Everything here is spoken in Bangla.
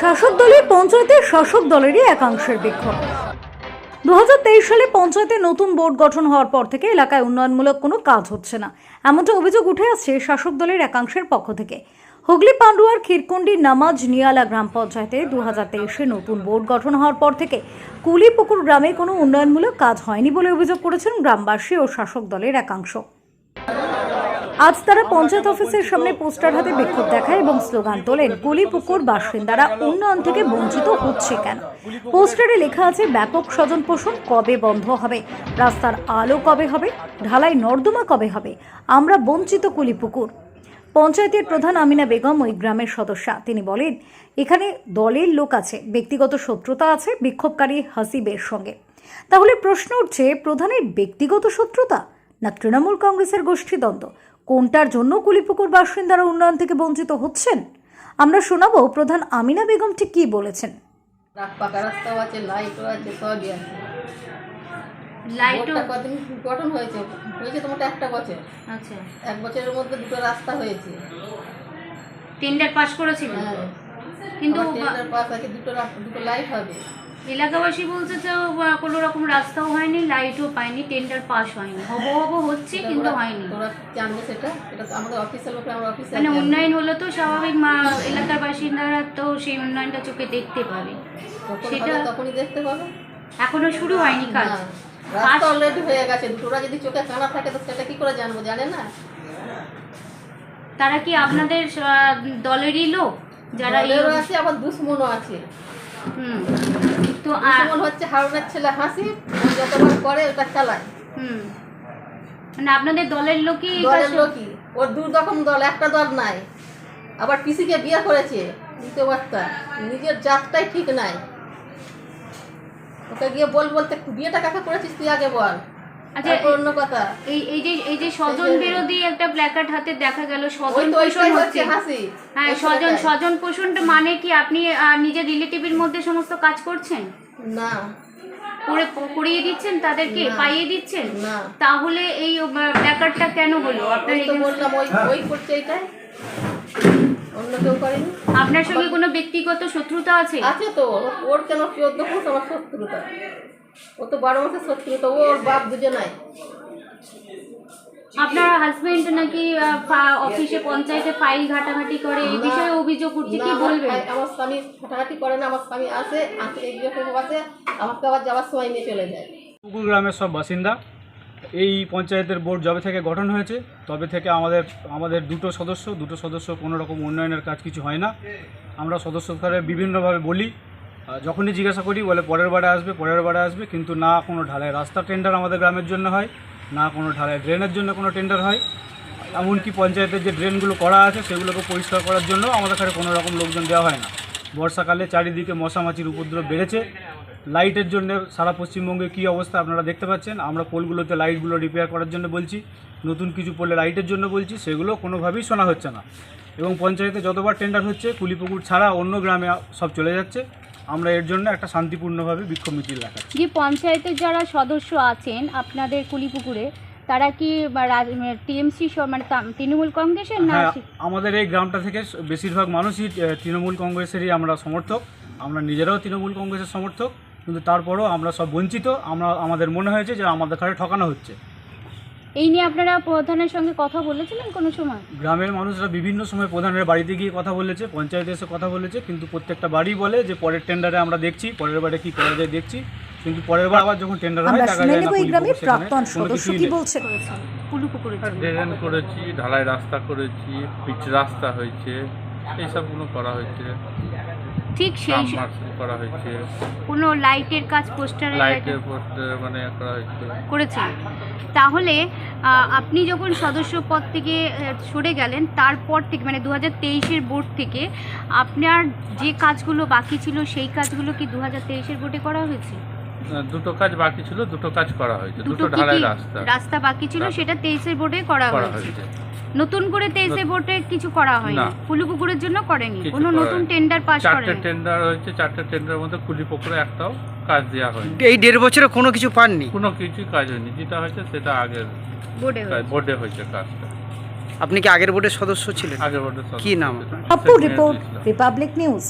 শাসক দলের পঞ্চায়েতে শাসক দলেরই একাংশের বিক্ষোভ। 2023 সালে পঞ্চায়েতে নতুন বোর্ড গঠন হওয়ার পর থেকে এলাকায় উন্নয়নমূলক কোনো কাজ হচ্ছে না, এমনটা অভিযোগ উঠে আসছে শাসক দলের একাংশের পক্ষ থেকে। হুগলি পান্ডুয়ার ক্ষীরকুণ্ডি নামাজ নিয়ালা গ্রাম পঞ্চায়েতে 2023-এ নতুন বোর্ড গঠন হওয়ার পর থেকে কুলিপুকুর গ্রামে কোনো উন্নয়নমূলক কাজ হয়নি বলে অভিযোগ করেছেন গ্রামবাসী ও শাসক দলের একাংশ। আজ তারা পঞ্চায়েত অফিসের সামনে পোস্টার হাতে বিক্ষোভ দেখায় এবং স্লোগান তোলেন, কুলিপুকুর বাসিন্দারা উন্নয়ন থেকে বঞ্চিত হচ্ছে কেন। পোস্টারে লেখা আছে, ব্যাপক স্বজন পোষণ কবে বন্ধ হবে, রাস্তার আলো কবে হবে, ঢালাই নর্দমা কবে হবে, আমরা বঞ্চিত কুলিপুকুর। পঞ্চায়েতের প্রধান আমিনা বেগম ওই গ্রামের সদস্যা। তিনি বলেন, এখানে দলের লোক আছে, ব্যক্তিগত শত্রুতা আছে বিক্ষোভকারী হাসিবের সঙ্গে। তাহলে প্রশ্ন উঠছে, প্রধানের ব্যক্তিগত শত্রুতা না তৃণমূল কংগ্রেসের গোষ্ঠীদ্বন্দ্ব? কোনটার জন্য কুলিপুকুর বাসিন্দারা উন্নয়ন থেকে বঞ্চিত হচ্ছেন? আমরা শোনাবো প্রধান আমিনা বেগম ঠিক কি বলেছেন। পাকা রাস্তাও আছে, লাইটও আছে, সবই আছে। লাইটও কদিন গঠন হয়েছে তো মোটা একটা বছর। আচ্ছা, এক বছরের মধ্যে দুটো রাস্তা হয়েছে। টেন্ডার পাস করেছিল, হ্যাঁ, কিন্তু টেন্ডার পাস আছে, দুটো লাইট হবে। এলাকাবাসী বলছে যে কোনো রকম রাস্তাও হয়নি, লাইটও পায়নি, টেন্ডার পাস হয়নি। হবো হচ্ছে কিন্তু হয়নি। তোরা জানবে এটা তো আমাদের অফিসের লোক, আমরা অফিসে মানে উন্নয়ন হলো তো স্বাভাবিক, এলাকার বাসিন্দারা তো সেই উন্নয়নটা চোখে দেখতে পাবে, সেটা তখনই দেখতে পাবে। এখনো শুরু হয়নি কাজ। রাস্তা অলরেডি হয়ে গেছে, তোরা যদি চোখে কানা থাকে তো সেটা কি করে জানবো, জানে না? তারা কি আপনাদের দলেরই লোক? যারা আছে, আবার দুশ্মনও আছে। তো দুশ্মন হচ্ছে হারুনের ছেলে হাসি, যতবার করে ওটা চালায়। মানে আপনাদের দলের লোকই ওর দু রকম দল, একটা দল নাই। আবার পিসিকে বিয়ে করেছে, দ্বিতীয় বার্তা নিজের জাতটাই ঠিক নাই। ওকে গিয়ে বলতে বিয়েটা কাকে করেছিস তুই আগে বল। আচ্ছা, অন্য কথা, এই যে স্বজন বিরোধী একটা প্ল্যাকার্ড হাতে দেখা গেল, স্বজন পোষণ হচ্ছে। হ্যাঁ, স্বজন পোষণটা মানে কি আপনি নিজের রিলেটিভের মধ্যে সমস্ত কাজ করছেন না, করিয়ে দিচ্ছেন, তাদেরকে পাইয়ে দিচ্ছেন না? তাহলে এই প্ল্যাকার্ডটা কেন হলো? আপনার বললাম ওই করছে, এইটাই, অন্য কেউ করেনি। আপনার সঙ্গে কোনো ব্যক্তিগত শত্রুতা আছে? আছে তো, ওর কেন 14 বছর আমার শত্রুতা, ও তো 12 মাসের শত্রুতা, ওর বাপ বুঝে নাই। আপনার হাজবেন্ড নাকি অফিসে পঞ্চায়েতে ফাইল ঘাটাঘাটি করে, এই বিষয়ে অভিযোগ উঠছে, কি বলবেন? আমার স্বামী ঘাটাঘাটি করে না, আমার স্বামী আসে আমাকে আবার যাওয়ার সময় নিয়ে চলে যায়। পুকুর গ্রামের সব বাসিন্দা। এই পঞ্চায়েতের বোর্ড যবে থেকে গঠন হয়েছে তবে থেকে আমাদের দুটো সদস্য কোনো রকম উন্নয়নের কাজ কিছু হয় না। আমরা সদস্যরা বিভিন্নভাবে বলি, যখনই জিজ্ঞাসা করি বলে পরের বারে আসবে, কিন্তু না কোনো ঢালাই রাস্তা টেন্ডার আমাদের গ্রামের জন্য হয়, না কোনো ঢালাই ড্রেনের জন্য কোনো টেন্ডার হয়। এমনকি পঞ্চায়েতের যে ড্রেনগুলো করা আছে সেগুলোকে পরিষ্কার করার জন্য আমাদের কাছে কোনো রকম লোকজন দেওয়া হয় না। বর্ষাকালে চারিদিকে মশামাছির উপদ্রব বেড়েছে। লাইটের জন্য সারা পশ্চিমবঙ্গে কী অবস্থা আপনারা দেখতে পাচ্ছেন। আমরা পোলগুলোতে লাইটগুলো রিপেয়ার করার জন্য বলছি, নতুন কিছু পোলে লাইটের জন্য বলছি, সেগুলো কোনোভাবেই শোনা হচ্ছে না। এবং পঞ্চায়েতে যতবার টেন্ডার হচ্ছে কুলিপুকুর ছাড়া অন্য গ্রামে সব চলে যাচ্ছে। আমরা এর জন্য একটা শান্তিপূর্ণভাবে বিক্ষোভ মিছিল রাখাচ্ছি। যে পঞ্চায়েতের যারা সদস্য আছেন আপনাদের কুলিপুকুরে, তারা কি টিএমসি মানে তৃণমূল কংগ্রেসের না? আমাদের এই গ্রামটা থেকে বেশিরভাগ মানুষই তৃণমূল কংগ্রেসেরই আমরা সমর্থক। আমরা নিজেরাও তৃণমূল কংগ্রেসের সমর্থক, কিন্তু তারপরেও আমরা সব বঞ্চিত। আমাদের মনে হয়েছে যে আমাদের কাছে ঠকানো হচ্ছে। এই নিয়ে আপনারা প্রধানের সঙ্গে কথা বলেছিলেন কোনো সময়? গ্রামের মানুষরা বিভিন্ন সময় প্রধানের বাড়িতে গিয়ে কথা বলেছে, পঞ্চায়েতে এসে কথা বলেছে, কিন্তু প্রত্যেকটা বাড়ি বলে যে পরের টেন্ডারে আমরা দেখছি, পরের বারে কি করা যায় দেখছি, কিন্তু পরের বার আবার যখন টেন্ডার হয় দেখা যায় না। ড্রেন করেছি, ঢালাই রাস্তা করেছি, পিচ রাস্তা হয়েছে, এইসবগুলো করা হয়েছে। ঠিক সেই করা হয়েছে, কোনো লাইটের কাজ পোস্টার মানে করা হয়েছে করেছে। তাহলে আপনি যখন সদস্য পদ থেকে সরে গেলেন, তারপর থেকে মানে 2023-এর বোর্ড থেকে আপনার যে কাজগুলো বাকি ছিল সেই কাজগুলো কি 2023-এর বোর্ডে করা হয়েছে? দুটো কাজ বাকি ছিল, দুটো কাজ করা হয়েছে। দুটো ঢালাই রাস্তা বাকি ছিল, সেটা 23-এর বোর্ডে করা হয়েছে। নতুন করে 23-এর বোর্ডে কিছু করা হয়নি, কুলিপুকুরের জন্য করেনি, কোনো নতুন টেন্ডার পাস করেনি। 4টে টেন্ডার হয়েছে, 4টে টেন্ডারের মধ্যে কুলিপুকুরে একটাও কাজ দেওয়া হয়নি। এই 1.5 বছরে কোনো কিছু পাননি? কোনো কিছুই কাজ হয়নি, যেটা হয়েছে সেটা আগের বোর্ডে হয়েছে কাজটা। আপনি কি আগের বোর্ডের সদস্য ছিলেন? আগের বোর্ডের সদস্য। কি নাম? আপু রিপোর্ট, রিপাবলিক নিউজ।